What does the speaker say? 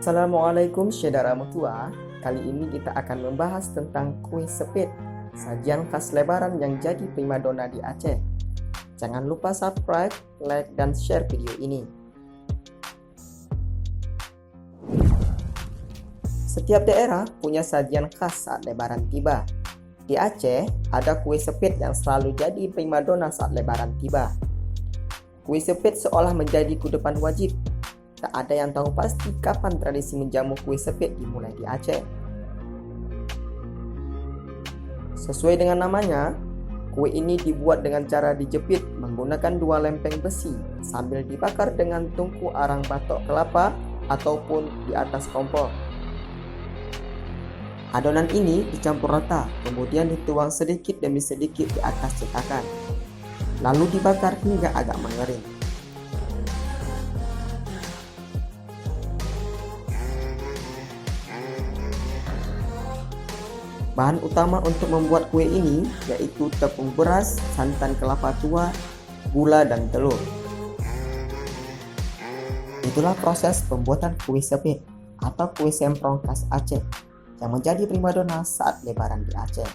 Assalamualaikum saudara mertua. Kali ini kita akan membahas tentang kue sepit, sajian khas Lebaran yang jadi primadona di Aceh. Jangan lupa subscribe, like, dan share video ini. Setiap daerah punya sajian khas saat Lebaran tiba. Di Aceh, ada kue sepit yang selalu jadi primadona saat Lebaran tiba. Kue sepit seolah menjadi kudapan wajib. Tak ada yang tahu pasti kapan tradisi menjamu kue sepit dimulai di Aceh. Sesuai dengan namanya, kue ini dibuat dengan cara dijepit menggunakan dua lempeng besi sambil dibakar dengan tungku arang batok kelapa ataupun di atas kompor. Adonan ini dicampur rata, kemudian dituang sedikit demi sedikit di atas cetakan, lalu dibakar hingga agak mengering. Bahan utama untuk membuat kue ini yaitu tepung beras, santan kelapa tua, gula, dan telur. Itulah proses pembuatan kue sepit atau kue semprong khas Aceh yang menjadi primadona saat Lebaran di Aceh.